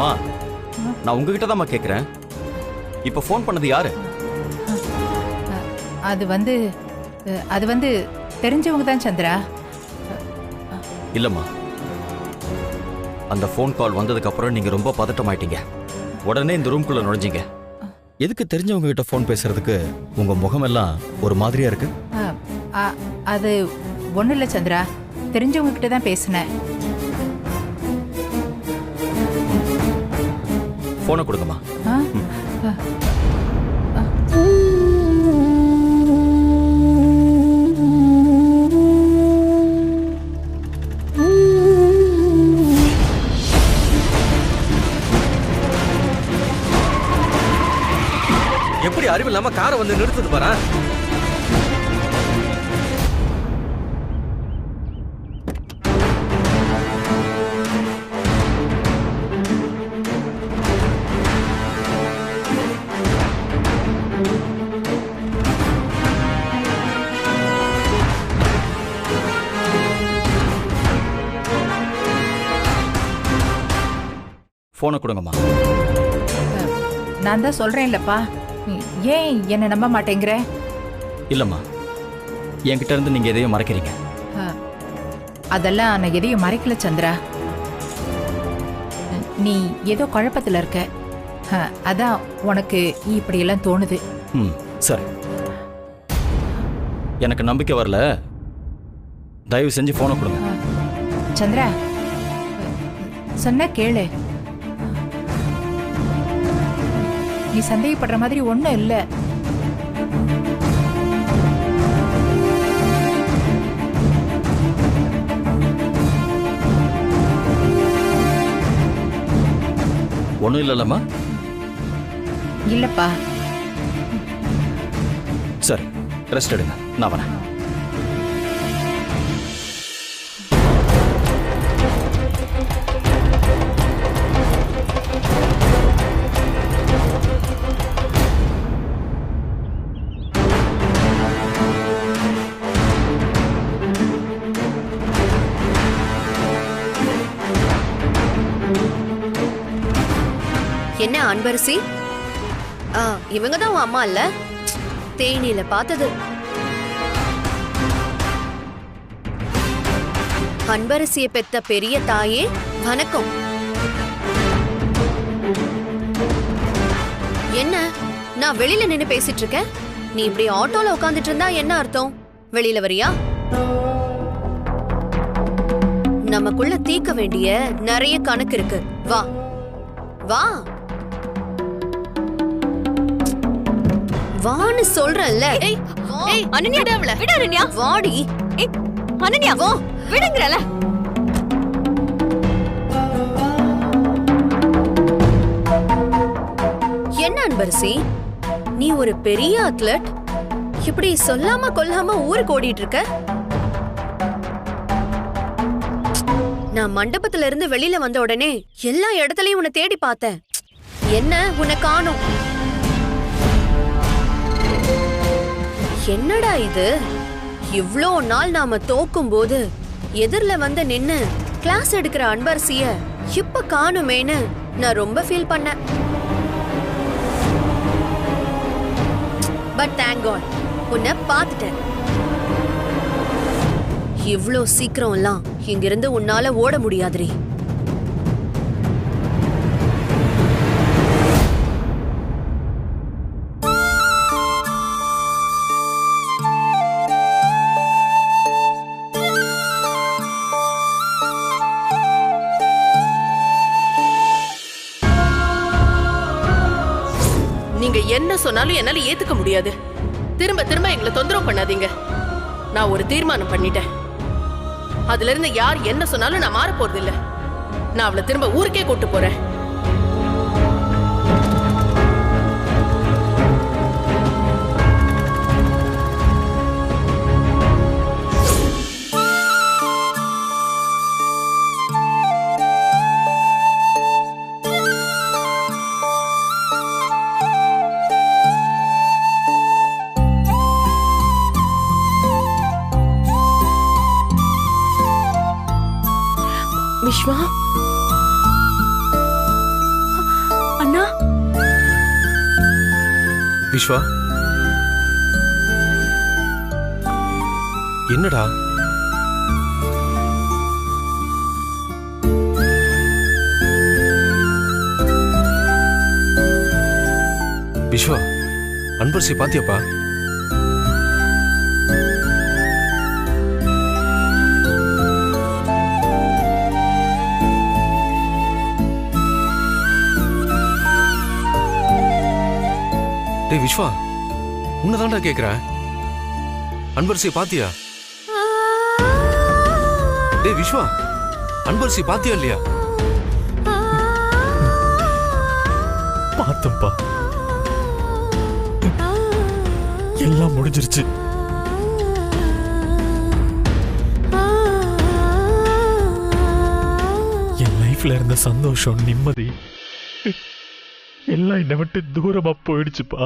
அம்மா நான் உங்ககிட்ட தான் கேட்குறேன். இப்போ ஃபோன் பண்ணது யாரு? அது வந்து தெரிஞ்சவங்க தான் சந்திரா. இல்லம்மா, அந்த ஃபோன் கால் வந்ததுக்கு அப்புறம் நீங்க ரொம்ப பதட்டமாயிட்டீங்க. உடனே இந்த ரூம்குள்ள நுழைஞ்சீங்க. எதுக்கு தெரிஞ்சவங்க கிட்ட ஃபோன் பேசுறதுக்கு உங்க முகமெல்லாம் ஒரு மாதிரியா இருக்கு? அது ஒன்றும் இல்லை சந்திரா, தெரிஞ்சவங்க கிட்ட தான் பேசினேன். ஃபோனை கொடுங்கம்மா. எப்படி அறிவு இல்லாம காரை வந்து நிறுத்துது பாரு. ஃபோனை கொடுங்கம்மா. நான் தான் சொல்றேன்லப்பா, ஏன் என்ன நம்ப மாட்டேங்கிற? இல்லம்மா, என்கிட்ட இருந்து நீங்க எதையும் மறைக்கிறீங்க. அதெல்லாம் நான் எதையும் மறைக்கல சந்திரா. நீ ஏதோ குழப்பத்துல இருக்க, அதான் உனக்கு இப்படி எல்லாம் தோணுது. சரி, எனக்கு நம்பிக்கை வரல, தயவு செஞ்சு போனை கொடுங்க. சந்திரா, சொன்ன கேளு. நீ சந்தேகப்படுற மாதிரி ஒண்ணும் இல்ல. ஒண்ணும் இல்லல்லம்மா? இல்லப்பா. சரி, ரெஸ்ட் எடுங்க, நான் வரேன். என்ன அன்பரசி, இவங்க தான் உன் அம்மா இல்ல? தேனியில பார்த்தது. அன்பரசியை பெத்த பெரிய தாயே வணக்கம். என்ன, நான் வெளியில நின்னு பேசிட்டு இருக்கேன், நீ இப்படி ஆட்டோல உட்காந்துட்டு இருந்தா என்ன அர்த்தம்? வெளியில வரியா? நமக்குள்ள தீர்க்க வேண்டிய நிறைய கணக்கு இருக்கு. வா வா வான்னு சொல்றல்ல. ஏய் ஏய் அனன்யா, விடு அனன்யா. வாடி. ஏய் அனன்யா, வா விடுங்கறல. என்ன அன்பரசி, நீ ஒரு பெரிய அத்லட், இப்படி சொல்லாம கொல்லாம ஊருக்கு ஓடிட்டு இருக்க? நான் மண்டபத்துல இருந்து வெளியில வந்த உடனே எல்லா இடத்துலயும் உன்னை தேடி பார்த்தேன். என்ன உன்னை காணோம். என்னடா இது, இவ்ளோ நாள் நாம தோக்கும் போது எதிரில வந்து நின்னு கிளாஸ் எடுக்கிற அன்பரசிய இப்ப காணுமேன்னு நான் ரொம்ப ஃபீல் பண்ணேன். பட் தேங்க் காட், உன்னை பார்த்துட்டேன். இவ்ளோ சீக்கிரம் எல்லாம் இங்கிருந்து உன்னால ஓட முடியாதுரி. நீங்க என்ன சொன்னாலும் என்னால ஏத்துக்க முடியாது. திரும்ப திரும்ப எங்களை தொந்தரவு பண்ணாதீங்க. நான் ஒரு தீர்மானம் பண்ணிட்டேன். அதுல இருந்து யார் என்ன சொன்னாலும் நான் மாற போறது இல்ல. நான் அவளை திரும்ப ஊருக்கே கூட்டு போறேன். விஸ்வா, அண்ணா விஸ்வா, என்னடா? விஸ்வா, அன்பரசி பாத்தியாப்பா? டேய் விஸ்வா, உன்னதான்டா கேக்குறேன். அன்பரசி பாத்தியா? டேய் விஸ்வா, அன்பரசி பாத்தியா இல்லையா? பார்த்தப்பா, எல்லாம் முடிஞ்சிருச்சு. என் லைஃப்ல இருந்த சந்தோஷம், நிம்மதி எல்லாம் என்னை விட்டு தூரமா போயிடுச்சுப்பா.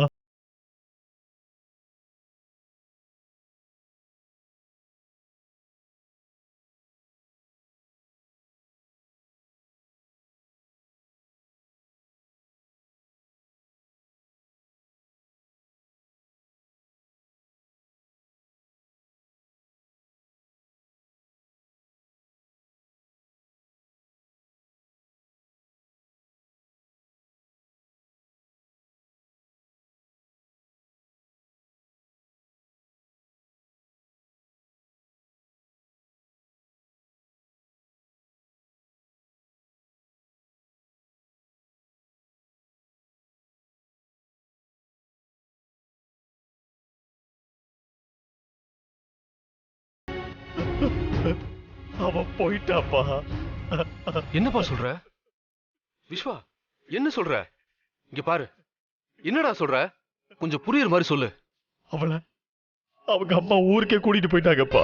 அவன் போயிட்டாப்பா. என்னப்பா சொல்ற? விஸ்வா, என்ன சொல்ற? இங்க பாரு, என்னடா சொல்ற? கொஞ்சம் புரியுற மாதிரி சொல்லு. அவளை அவங்க அம்மா ஊருக்கே கூட்டிட்டு போயிட்டாங்கப்பா.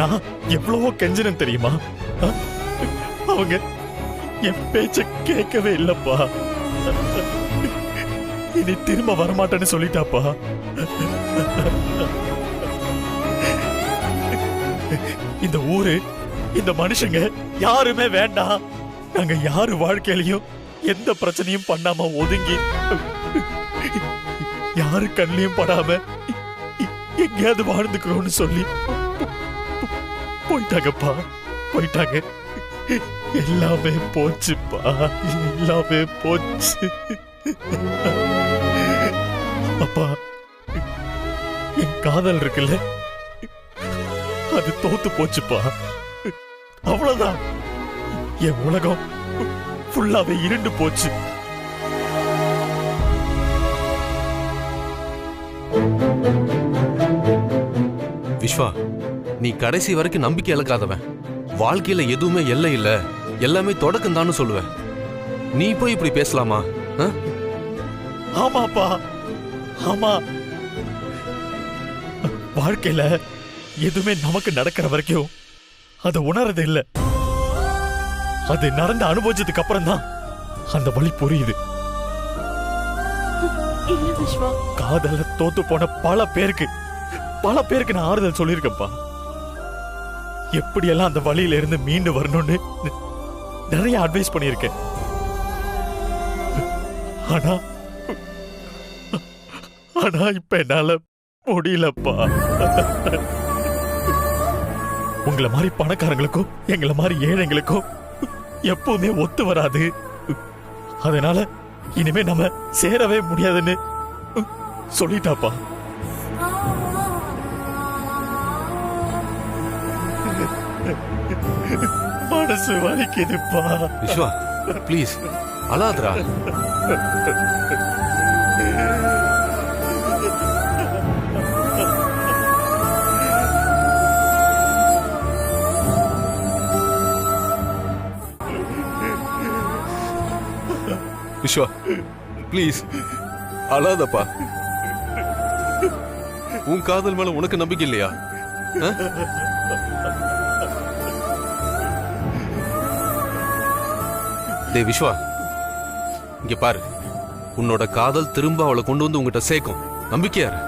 நான் எவ்வளவோ கெஞ்சினேன் தெரியுமா? அவங்க என் பேச்ச கேட்கவே இல்லப்பா. இனி திரும்ப வரமாட்டேன்னு சொல்லிட்டாப்பா. இந்த ஊரு, இந்த மனுஷங்க யாருமே வேண்டாம். நாங்க யாரு வாழ்க்கையிலையும் எந்த பிரச்சனையும் பண்ணாம ஒதுங்கி, யாரு கண்ணிலையும் படாம எங்கேயாவது வாழ்ந்துக்கிறோம்னு சொல்லி போயிட்டாங்கப்பா. போயிட்டாங்க. எல்லாமே போச்சுப்பா, எல்லாமே போச்சு. அப்பா, என் காதல் இருக்குல்ல, அது தோத்து போச்சுப்பா. அவ்வளவுதான். என் உலகம் ஃபுல்லாவே இருண்டு போச்சு. விஸ்வா, நீ கடைசி வரைக்கும் நம்பிக்கை இழக்காதவன். வாழ்க்கையில எதுவுமே எல்லை இல்ல, எல்லாமே தொடக்கம் தான் சொல்லுவேன். நீ போய் இப்படி பேசலாமா? ஆமாப்பா, ஆமா. வாழ்க்கையில எதுவுமே நமக்கு நடக்கிற வரைக்கும் அதை உணரது இல்ல. அது நடந்து அனுபவிச்சதுக்கு அப்புறம் தான் அந்த வழி புரியுது. காதல தோத்து போன பல பேருக்கு நான் ஆறுதல் சொல்லியிருக்கேன்ப்பா. எப்படியெல்லாம் அந்த வழியில இருந்து மீண்டு வரணும்னு நிறைய அட்வைஸ் பண்ணியிருக்கேன். ஆனா ஆனா இப்ப என்னால முடியலப்பா. உங்களை மாதிரி பணக்காரங்களுக்கும் எங்களை மாதிரி ஏழைங்களுக்கும் எப்பவுமே ஒத்து வராது. அதனால இனிமே நம்ம சேரவே முடியாதுன்னு சொல்லிட்டாப்பா. மனசு வலிக்குதுப்பா. விஸ்வா, ப்ளீஸ் அழாதடா. விஸ்வா, ப்ளீஸ் அழாதப்பா. உன் காதல் மேல உனக்கு நம்பிக்கை இல்லையா? டே விஸ்வா, இங்க பாரு, உன்னோட காதல் திரும்ப அவளை கொண்டு வந்து உங்ககிட்ட சேர்க்கும். நம்பிக்கையாரு.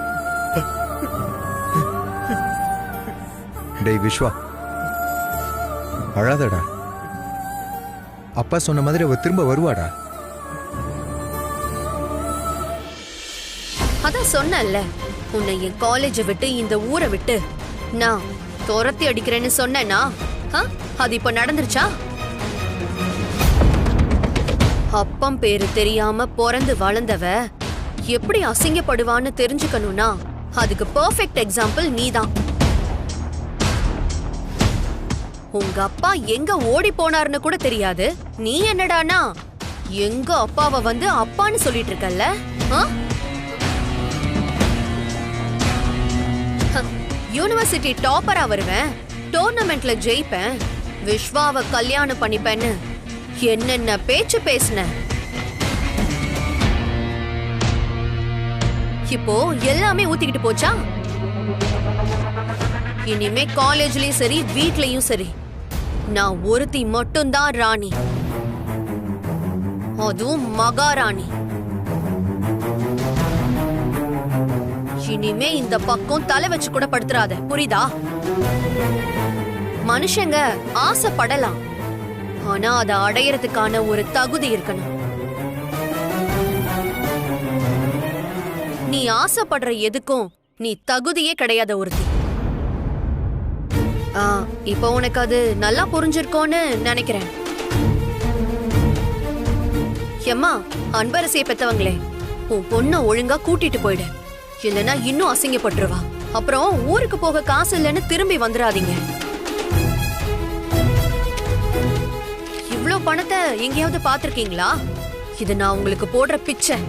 டேய் விஸ்வா, அழாதடா. அப்பா சொன்ன மாதிரி அவ திரும்ப வருவாடா. அதான் சொன்னேன்ல, உன்னை என் காலேஜை விட்டு இந்த ஊரை விட்டு நான் துரத்தி அடிக்கிறேன்னு சொன்னேனா? அது இப்ப நடந்துருச்சா? அப்பம் பேரு தெரியாம பிறந்து வளர்ந்தவ எப்படி அசிங்கப்படுவான்னு தெரிஞ்சுக்கணும்னா அதுக்கு பெர்ஃபெக்ட் எக்ஸாம்பிள் நீதான். உங்க அப்பா எங்க ஓடி போனார்னு கூட தெரியாது, நீ என்னடானா எங்க அப்பாவை வந்து அப்பான்னு சொல்லிட்டு இருக்கல்ல? யூனிவர்சிட்டி டாப்பரா வருவேன், டோர்னமெண்ட்ல ஜெயிப்பேன், விஸ்வாவை கல்யாணம் பண்ணிப்பேன்னு என்னென்ன பேச்சு பேசின. இப்போ எல்லாமே ஊத்திக்கிட்டு போச்சா? இனிமே காலேஜ்லயும் சரி வீட்லயும் சரி நான் ஒருத்தி மட்டும்தான் ராணி, அதுவும் மகாராணி. இனிமே இந்த பக்கம் தலை வச்சு கூட படுத்துறாத, புரியுதா? மனுஷங்க ஆசைப்படலாம், ஆனா அதை அடையறதுக்கான ஒரு தகுதி இருக்கணும். நீ ஆசைப்படுற எதுக்கும் நீ தகுதியே கிடையாத ஒருத்தி. இப்போ உனக்கு அது நல்லா புரிஞ்சிருக்கோன்னு நினைக்கிறேன். எம்மா, அன்பரசியை பெத்தவங்களே, உன் பொண்ண ஒழுங்கா கூட்டிட்டு போயிடு, இல்லைன்னா இன்னும் அசிங்கப்பட்டுருவா. அப்புறம் ஊருக்கு போக காசு இல்லைன்னு திரும்பி வந்துடாதீங்க. இவ்ளோ பணத்தை எங்கேயாவது பாத்திருக்கீங்களா? இது நான் உங்களுக்கு போடுற பிச்சை.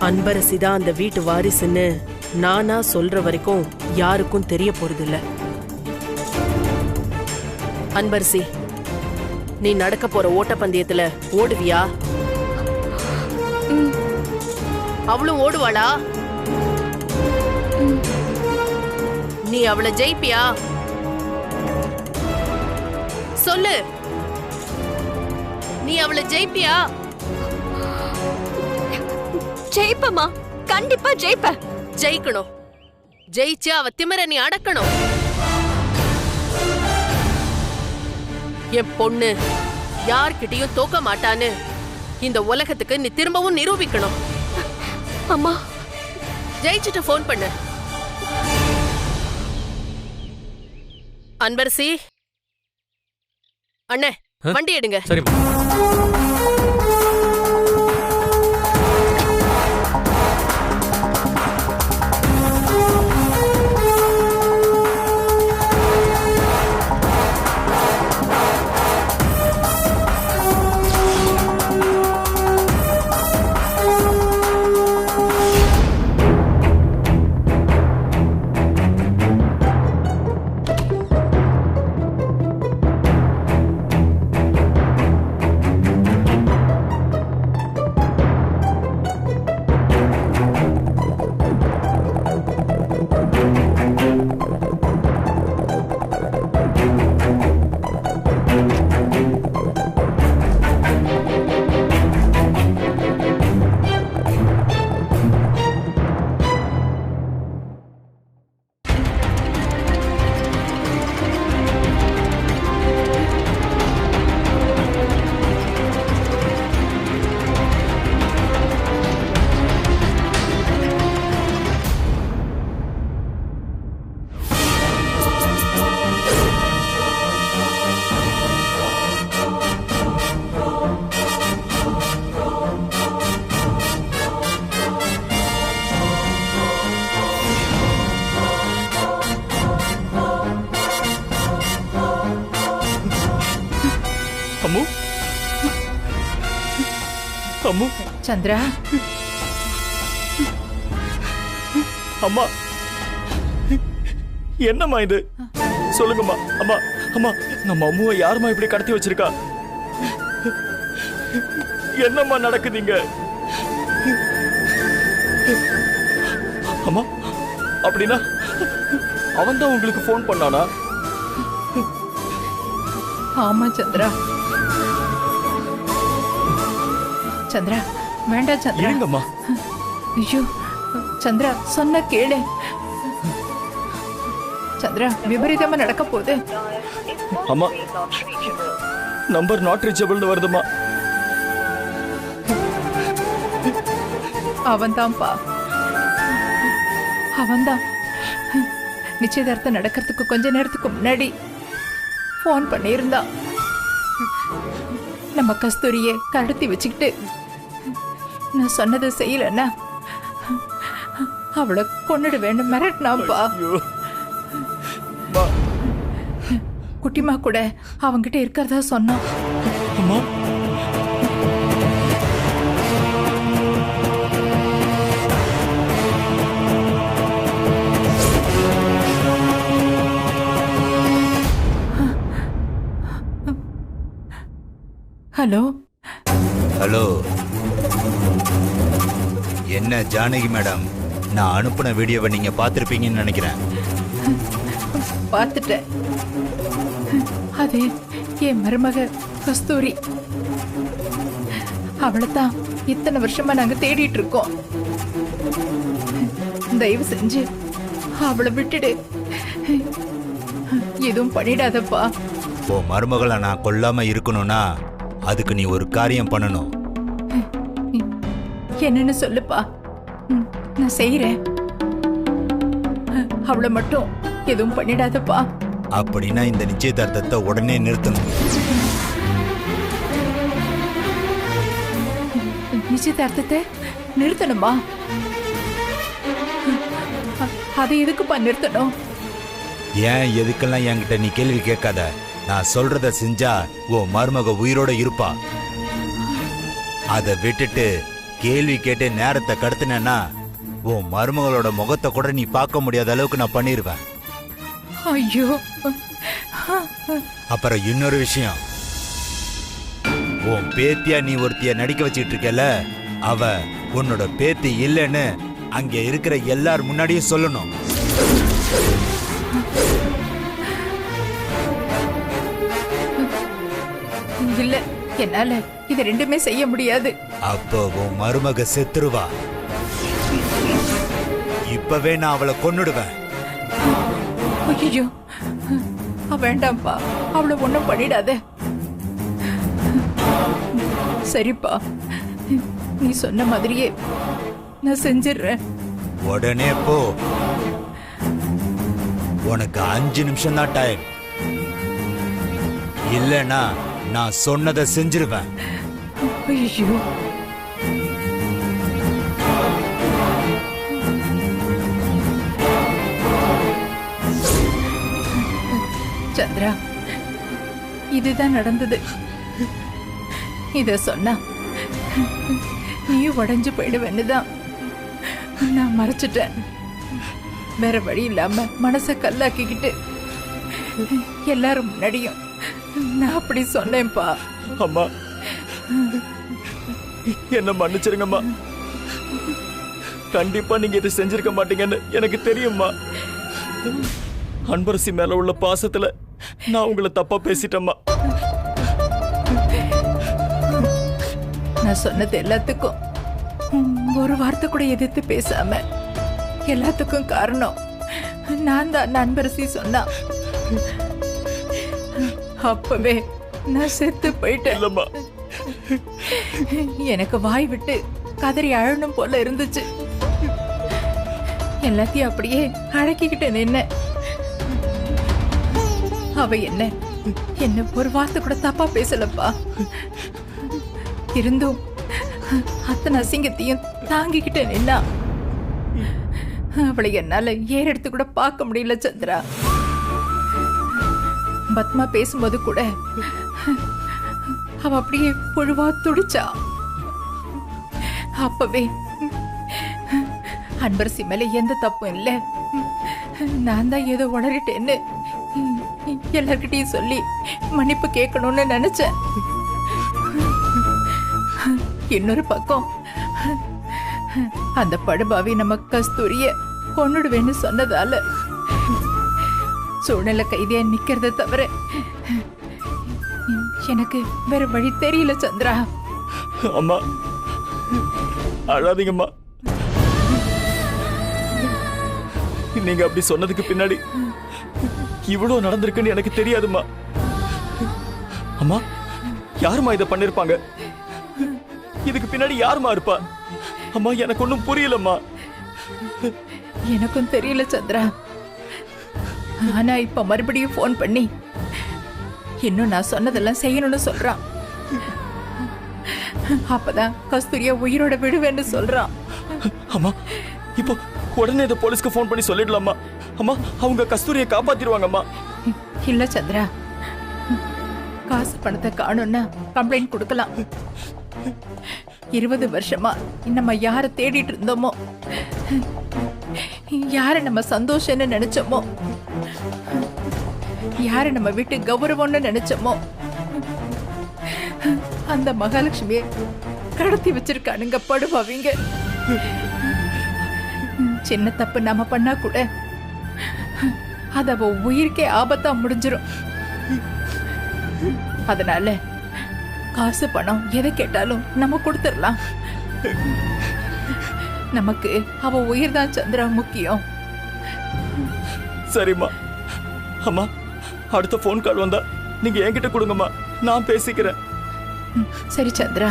அன்பரசிதான் அந்த வீட்டு வாரிசுன்னு நானா சொல்ற வரைக்கும் யாருக்கும் தெரிய போறதில்ல. அன்பரசி, நீ நடக்க போற ஓட்டப்பந்தயத்துல ஓடுவியா? அவளும் ஓடுவாளா? நீ அவளை ஜெயிப்பியா? சொல்லு, நீ அவளை ஜெயிப்பியா? ஜெயிப்பமா, கண்டிப்பா ஜெயிப்ப. ஜெயிக்கணும், ஜெயிச்சு அவ திமிர நீ அடக்கணும். என் பொண்ணு யார்கிட்டயும் தோக்க மாட்டான்னு இந்த உலகத்துக்கு நீ திரும்பவும் நிரூபிக்கணும். அம்மா, ஜெயிச்சுட்டு போன் பண்ணு. அன்பரசி, அண்ணே வண்டி எடுங்க. சரி. அம்மு, அம்மு, சந்திரா, அம்மா என்னம்மா இது சொல்லுங்கம்மா. அம்மா அம்மா நம்ம அம்மாவை யாரும்மா இப்படி கடத்தி வச்சிருக்கா? என்னம்மா நடக்குதுங்க? அம்மா அப்படின்னா அவன் தான் உங்களுக்கு ஃபோன் பண்ணானா? ஆமா சந்திரா. சந்திரா வேண்டாம் சந்திரா. இருங்கம்மா. ஐயோ சந்திரா சொன்ன கேளு. சந்திரா விபரீதமா நடக்க போகுது. அம்மா நம்பர் நாட் ரீச்சபிள்னு வருதுமா. அவன்தான்ப்பா, அவன்தான். நிச்சயதார்த்தம் நடக்கிறதுக்கு கொஞ்ச நேரத்துக்கு முன்னாடி போன் பண்ணியிருந்தான். நம்ம கஸ்தூரியை கடத்தி வச்சுக்கிட்டு நான் சொன்னதை செய்யலன்னா அவளை கொன்னுடுவேன்னு மிரட்டினான்ப்பா. குட்டிமா கூட அவங்கிட்ட இருக்கிறதா சொன்னான். அம்மா ஹலோ ஹலோ, என்ன ஜானகி மேடம், நான் அனுப்பின வீடியோவை நீங்க பார்த்திருப்பீங்கன்னு நினைக்கிறேன். பார்த்துட்டேன். அது என் மருமக கஸ்தூரி. அவளைத்தான் இத்தனை வருஷமா நாங்க தேடிட்டு இருக்கோம். தயவு செஞ்சு அவளை விட்டுடு, எதுவும் பண்ணிடாதப்பா. ஓ மருமகளை நான் கொல்லாம இருக்கணும்னா அதுக்கு நீ ஒரு காரியம் பண்ணணும். என்னன்னு சொல்லுப்பா, நான் செய்யறேன். அவளை மட்டும் எதுவும் பண்ணிடாதப்பா. அப்படின்னா இந்த நிச்சயதார்த்தத்தை உடனே நிறுத்தணும். நிச்சயதார்த்தத்தை நிறுத்தணுமா? அதை எதுக்குப்பா நிறுத்தணும்? ஏன் எதுக்கெல்லாம் என்கிட்ட நீ கேள்வி கேட்காத. நான் சொல்றத செஞ்சா உன் மருமக உயிரோட இருப்பா. அதை விட்டுட்டு கேள்வி கேட்டு நேரத்தை கடத்தினா உன் மருமகளோட முகத்தை கூட நீ பார்க்க முடியாத அளவுக்கு நான் பண்ணிருவேன். ஐயோ, அப்புறம் இன்னொரு விஷயம், உன் பேத்தியா நீ ஒருத்திய நடிக்க வச்சிட்டு இருக்கல, அவ உன்னோட பேத்தி இல்லைன்னு அங்க இருக்கிற எல்லார் முன்னாடியும் சொல்லணும். இல்ல, என்னால இது ரெண்டுமே செய்ய முடியாது. அப்போ உன் மருமக செத்துருவா. இப்பவே நான் அவளை கொன்னுடுவேன். ஐயோ வேண்டாம்ப்பா, அவளை ஒண்ணும் பண்ணிடாத. சரிப்பா, நீ சொன்ன மாதிரியே நான் செஞ்சிடுறேன். உடனே போ. உனக்கு 5 நிமிஷம் தான் டைம். இல்லனா நான் சொன்னதை செஞ்சிருவேன். ஐயோ, சந்திரா, இதுதான் நடந்தது. இத சொன்னா நீ உடைஞ்சு போயிடுவேன்னு தான் நான் மறைச்சிட்டேன். வேற வழி இல்லாம மனசை கல்லாக்கிக்கிட்டு எல்லாரும் முன்னாடியும் நான் அப்படி சொன்னேன்ப்பா. அம்மா என்ன மன்னிச்சிருங்கம்மா. கண்டிப்பா நீங்க இதை செஞ்சிருக்க மாட்டீங்கன்னு எனக்கு தெரியும்மா. அன்பரசி மேல உள்ள பாசத்துல நான் உங்களை தப்பா பேசிட்டேம்மா. நான் சொன்னது எல்லாத்துக்கும் ஒரு வார்த்தை கூட எதிர்த்து பேசாம எல்லாத்துக்கும் காரணம் நான் தான். அன்பரசி சொன்னா அப்பவே நான் செத்து போயிட்டேன். இல்லம்மா, எனக்கு வாய் விட்டு கதறி அழணும் போல இருந்துச்சு. எல்லாத்தையும் அப்படியே அடக்கிக்கிட்டு நின்ன. அவ என்ன ஒரு வார்த்தை கூட தப்பா பேசலப்பா. இருந்தும் அத்தனை அசிங்கத்தையும் தாங்கிக்கிட்டு நின்னா. அவளை என்னால ஏறெடுத்து கூட பார்க்க முடியல சந்திரா. பத்மா பேசும்போது கூட அவ அப்படியே புழுவா துடிச்சா. அப்பவே அன்பரசி மேல எந்த தப்பும் இல்ல. நான் தான் ஏதோ உளறிட்டேன்னு எல்லார்கிட்டயும் சொல்லி மன்னிப்பு கேட்கணும்னு நினைச்சேன். இன்னொரு பக்கம் அந்த படுபாவி நம்ம கஸ்தூரிய கொன்னுடுவேன்னு சொன்னதால சூழ்நிலை கைதியா நிக்கிறத தவிர எனக்கு வேற வழி தெரியல சந்திரா. அம்மா அழாதீங்கம்மா. நீங்க அப்படி சொன்னதுக்கு பின்னாடி இவ்வளவு நடந்திருக்குன்னு எனக்கு தெரியாதுமா. அம்மா யாருமா இதை பண்ணிருப்பாங்க? இதுக்கு பின்னாடி யாருமா இருப்பா? அம்மா எனக்கு ஒன்றும் புரியலம்மா. எனக்கும் தெரியல சந்திரா. ஆனா இப்ப மறுபடியும் போன் பண்ணி இன்னும் நான் சொன்னதெல்லாம் செய்யணும்னு சொல்றான். அப்பதான் கஸ்தூரியா உயிரோட விடுவேன்னு சொல்றான். அம்மா இப்போ உடனே இதை போலீஸ்க்கு போன் பண்ணி சொல்லிடலாமா? அம்மா அவங்க கஸ்தூரியை காப்பாத்திடுவாங்கம்மா. இல்ல சந்திரா, காசு பணத்தை காணும்னா கம்ப்ளைண்ட் கொடுக்கலாம். 20 வருஷமா நம்ம யார தேடிட்டு இருந்தோமோ, யார நம்ம சந்தோஷம்னு நினைச்சோமோ, யார நம்ம வீட்டு கௌரவம்னு நினைச்சோமோ, அந்த மகாலட்சுமியை கடத்தி வச்சிருக்கானுங்க படுபாவிங்க. சின்ன தப்பு நம்ம பண்ணா கூட அது அவ உயிருக்கே ஆபத்தா முடிஞ்சிரும். அதனால காசு பணம் எதை கேட்டாலும் நம்ம கொடுத்துடலாம். நமக்கு அவ உயிர் தான் சந்திரா முக்கியம். சரிம்மா. அம்மா அடுத்த போன் கால் வந்தா நீங்க என்கிட்ட கொடுங்கம்மா, நான் பேசிக்கிறேன். சரி சந்திரா.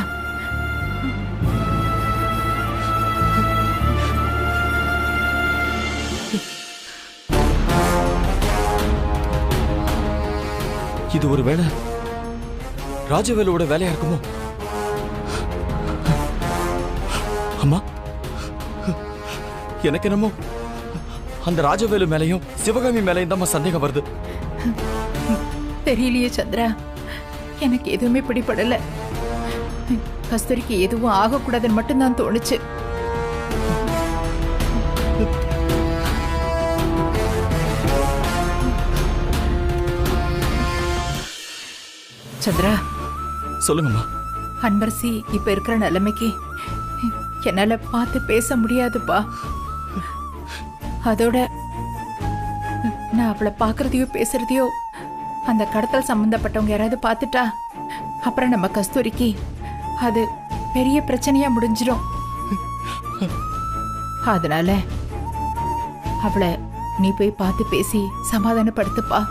இது ஒரு வேலை ராஜவேலோட வேலையா இருக்குமோ? அம்மா எனக்கு என்னமோ அந்த ராஜவேலு மேலையும் சிவகாமி மேலையும் தான் சந்தேகம் வருது. தெரியலையே சந்திரா, எனக்கு எதுவுமே பிடிபடல. கஸ்தூரிக்கு எதுவும் ஆகக்கூடாதுன்னு மட்டும்தான் தோணுச்சு. சந்திரா சொல்லுங்கம்மா. அன்பரசி இப்ப இருக்கிற நிலைமைக்கு என்னால பார்த்து பேச முடியாதுப்பா. அதோட நான் அவளை பாக்குறதையோ பேசுறதையோ அந்த கடத்தல் சம்பந்தப்பட்டவங்க யாராவது பார்த்துட்டா அப்புறம் நம்ம கஸ்தூரிக்கு அது பெரிய பிரச்சனையா முடிஞ்சிடும். அதனால அவளை நீ போய் பார்த்து பேசி சமாதானப்படுத்துப்பா.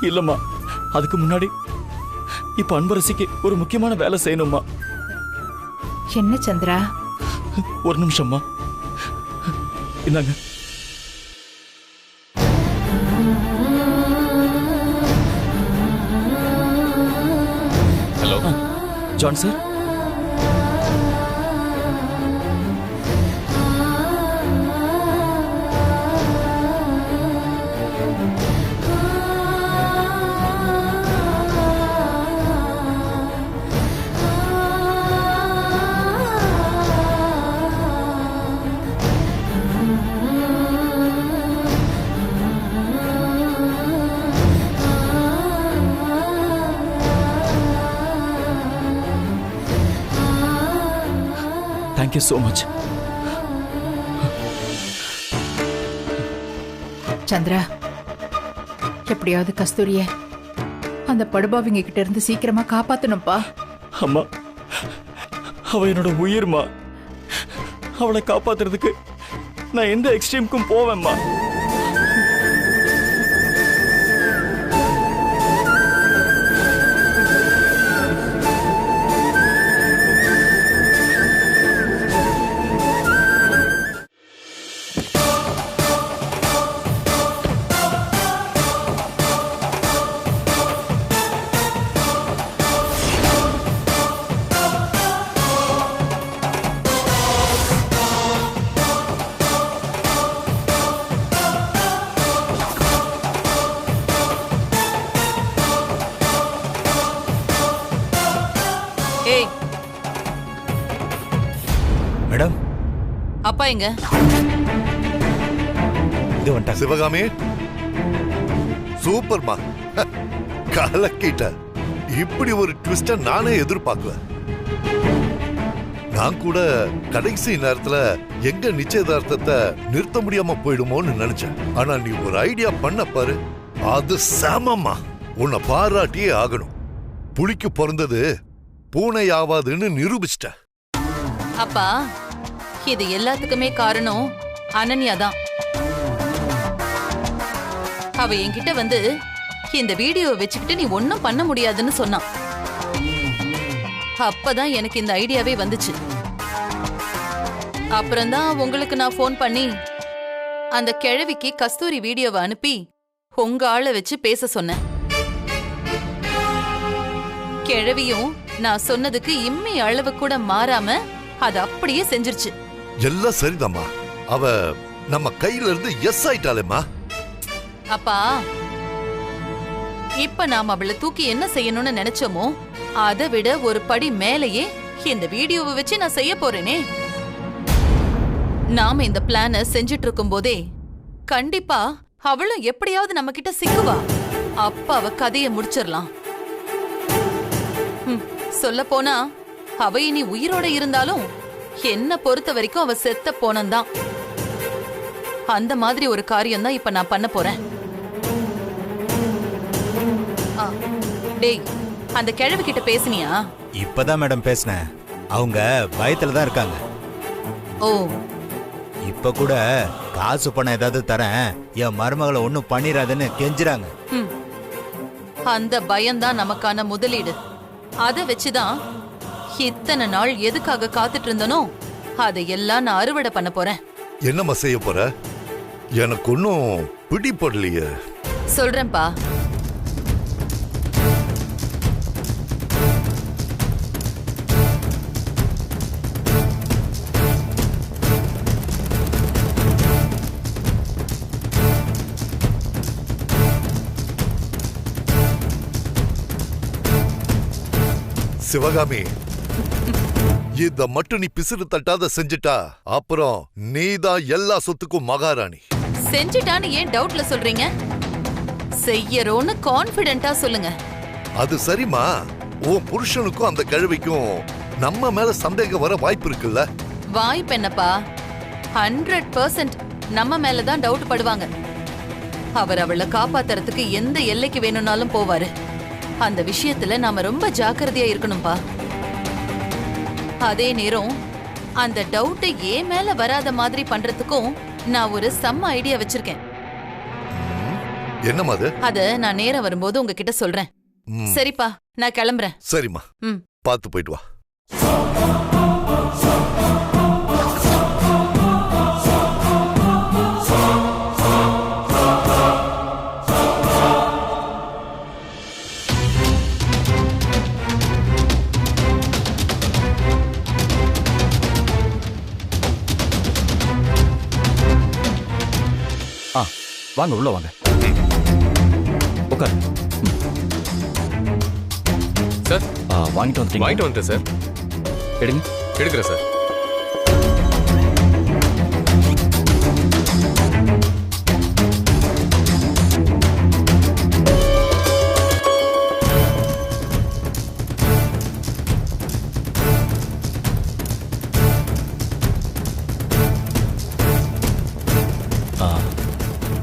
இல்லம்மா, அதுக்கு முன்னாடி இப்ப அன்பரசிக்கு ஒரு முக்கியமான வேலை செய்யணும்மா. என்ன சந்திரா? ஒரு நிமிஷம்மா, இந்தாங்க. Hello John sir. Thank you so much. Chandra, எப்படியாவது கஸ்தூரிய அந்த படுபாவிங்க கிட்ட இருந்து சீக்கிரமா காப்பாத்தணும்ப்பா. அம்மா அவ என்னோட உயிர்மா. அவளை காப்பாத்துறதுக்கு நான் எந்த எக்ஸ்ட்ரீமுக்கும் போவேன்மா. மேடம் அப்பா எங்க? இது வந்துட்டாங்க. சிவகாமி, சூப்பர்மா, கலக்கிட்ட. இப்படி ஒரு ட்விஸ்ட நானே எதிர்பார்க்கல. நான் கூட கடைசி நேரத்துல எங்க நிச்சயதார்த்தத்தை நிறுத்த முடியாம போயிடுமோன்னு நினைச்சேன். ஆனா நீ ஒரு ஐடியா பண்ண பாரு, அது சமமா. உன்னை பாராட்டியே ஆகணும். புலிக்கு பிறந்தது பூனை ஆவாதுன்னு நிரூபிச்சிட்ட. அப்பா, இது எல்லாத்துக்குமே காரணம் அனன்யா தான். அவ என்கிட்ட வந்து இந்த வீடியோவை வச்சுக்கிட்டு நீ ஒன்னும் பண்ண முடியாதுன்னு சொன்னான். அப்பதான் எனக்கு இந்த ஐடியாவே வந்துச்சு. அப்புறம்தான் உங்களுக்கு நான் ஃபோன் பண்ணி அந்த கிழவிக்கு கஸ்தூரி வீடியோவை அனுப்பி உங்க ஆளை வச்சு பேச சொன்னேன். கிழவியும் நான் சொன்னதுக்கு இம்மி அளவு கூட மாறாம அது அப்படியே செஞ்சிருச்சு. எல்லாம் சரிதாம்மா. அவ நம்ம கையில இருந்து எஸ் ஆயிட்டாளேம்மா. அப்பா, இப்ப நாம அவளை தூக்கி என்ன செய்யணும்னு நினைச்சோமோ அதை விட ஒரு படி மேலேயே இந்த வீடியோவை வச்சு நான் செய்ய போறேனே. நாம இந்த பிளான செஞ்சிட்டு இருக்கும் போதே கண்டிப்பா அவளும் எப்படியாவது நம்ம கிட்ட சிக்குவா. அப்ப அவ கதைய முடிச்சிடலாம். சொல்ல போனா அவ இனி உயிரோட இருந்தாலும் என்ன பொறுத்த வரைக்கும் அவ செத்த போனந்தான். அந்த மாதிரி ஒரு காரியம் தான் இப்ப நான் பண்ண போறேன். டேய், அந்த கிழவி கிட்ட பேசினியா? இப்பதான் மேடம் பேசினேன். அவங்க பயத்துல தான் இருக்காங்க. ஓ, இப்ப கூட காசு பணம் ஏதாவது தரேன், என் மருமகளை ஒன்னும் பண்ணிராதுன்னு கெஞ்சுறாங்க. அந்த பயம்தான் நமக்கான முதலீடு. அதை வச்சுதான் இத்தனை நாள் எதுக்காக காத்துட்டு இருந்தனோ அதையெல்லாம் நான் அறுவடை பண்ண போறேன். என்னம்மா செய்ய போற? எனக்கு ஒன்னும் பிடிப்படலையே. சொல்றேன்பா. சிவகாமி, இத மட்டும் நீ பிசிறு தட்டாத செஞ்சுட்டா அப்புறம் நீதான் எல்லா சொத்துக்கும் மகாராணி. செஞ்சுட்டான்னு ஏன் டவுட்ல சொல்றீங்க? செய்யறோன்னு கான்பிடென்ட்டா சொல்லுங்க. அது சரிமா, உன் புருஷனுக்கும் அந்த கிழவிக்கும் நம்ம மேல சந்தேகம் வர வாய்ப்பு இருக்குல்ல? வாய்ப்பு என்னப்பா, 100% நம்ம மேலதான் டவுட் படுவாங்க. அவர் அவளை காப்பாத்துறதுக்கு எந்த எல்லைக்கு வேணும்னாலும் போவாரு. அந்த விஷயத்துல நாம ரொம்ப ஜாக்கிரதையா இருக்கணும்பா. அதே நேரம் அந்த டவுட் ஏன் மேல வராத மாதிரி பண்றதுக்கும் நான் ஒரு செம்ம ஐடியா வச்சிருக்கேன். என்னமா அது? அத நான் நேரா வரும்போது உங்ககிட்ட சொல்றேன். சரிப்பா, நான் கிளம்புறேன். சரிம்மா, பார்த்து போயிட்டு வா. வாங்க, உள்ள வாங்க. உட்காரு. சார், வாங்கிட்டு வந்துட்டீங்க? வாங்கிட்டு வந்துட்டேன் சார். எடுங்க. எடுக்கிறேன் சார்.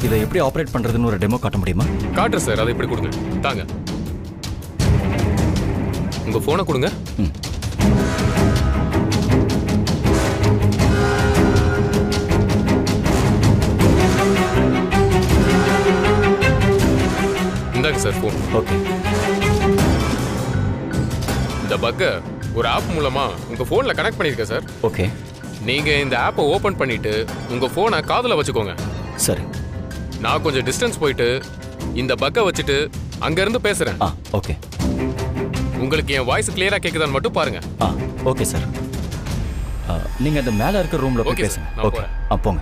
இதை எப்படி ஆப்ரேட் பண்றதுன்னு ஒரு டெமோ காட்ட முடியுமா? காட்டுறேன் சார். அதை இப்படி கொடுங்க. தாங்க, உங்க போனை கொடுங்க. இந்தாங்க சார் போன். ஓகே. இந்த பக்க ஒரு ஆப் மூலமா உங்க போன்ல கனெக்ட் பண்ணிருக்கேன் சார். ஓகே. நீங்க இந்த ஆப்பை ஓபன் பண்ணிட்டு உங்க போனை காதுல வச்சுக்கோங்க. சரி. நான் கொஞ்சம் டிஸ்டன்ஸ் போயிட்டு இந்த பக்க வச்சுட்டு அங்க இருந்து பேசுறேன். ஓகே. உங்களுக்கு என் வாய்ஸ் கிளியரா கேக்குதான்னு மட்டும் பாருங்க. Okay sir. நீங்க அந்த மேல இருக்க ரூம்ல போய் பேசுங்க. ஓகே. போங்க.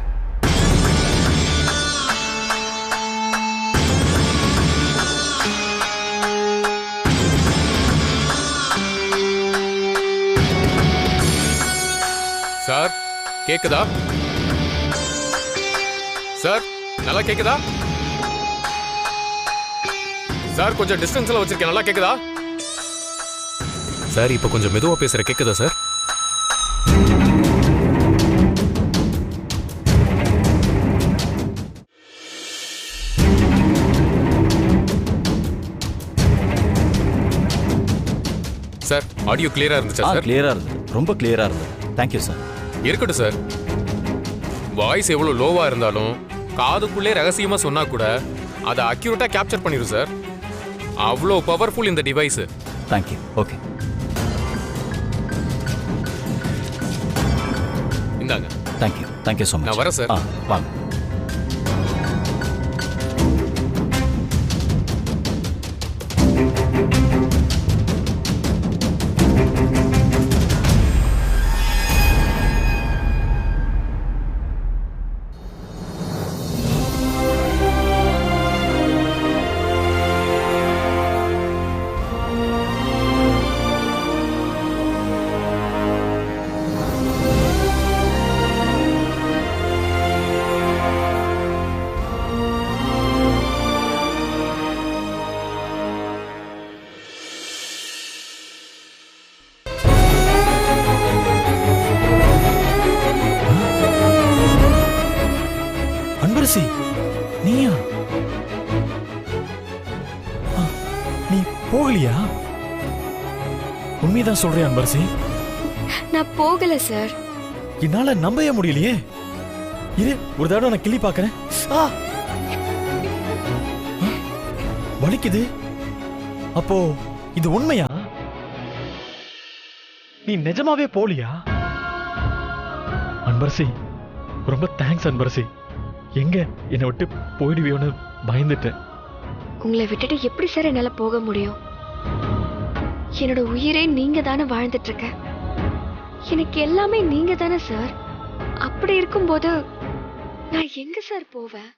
சார், கேக்குதா சார்? நல்லா கேக்குதா சார்? கொஞ்சம் டிஸ்டன்ஸ்ல வச்சிருக்கேன், நல்லா கேக்குதா சார்? இப்போ கொஞ்சம் மெதுவா பேசுற, கேக்குதா சார்? சார் ஆடியோ கிளியரா இருந்துச்சா சார்? கிளியரா இருந்தது, ரொம்ப கிளியரா இருந்தது. Thank you sir. இருக்கட்டும் சார். வாய்ஸ் எவ்வளவு லோவா இருந்தாலும் காதுக்குள்ளே ரகசியமா சொன்னா கூட அதை அக்யூரேட்டா கேப்சர் பண்ணிடும் சார். அவ்வளோ பவர்ஃபுல் இந்த டிவைஸ். தேங்க்யூ. ஓகே, இந்தாங்க. தேங்க்யூ. Thank you so much. நான் வரேன் சார். வாங்க. அன்பரசி, நீயா? நீ போகலையா? உண்மைதான் சொல்றியா அன்பரசி? நான் போகல சார். என்னால நம்பவே முடியலையே. இரு, ஒரு தடவை நான் கிள்ளி பார்க்கறேன். வலிக்குது. அப்போ இது உண்மையா? நீ நிஜமாவே போலியா? அன்பரசி, ரொம்ப தேங்க்ஸ் அன்பரசி. எங்க என்னை விட்டு போயிடுவியோன்னு பயந்துட்டேன். உங்களை விட்டுட்டு எப்படி சார் என்னால போக முடியும்? என்னோட உயிரே நீங்க தானே வாழ்ந்துட்டு இருக்க. எனக்கு எல்லாமே நீங்க தானே சார். அப்படி இருக்கும்போது நான் எங்க சார் போவேன்?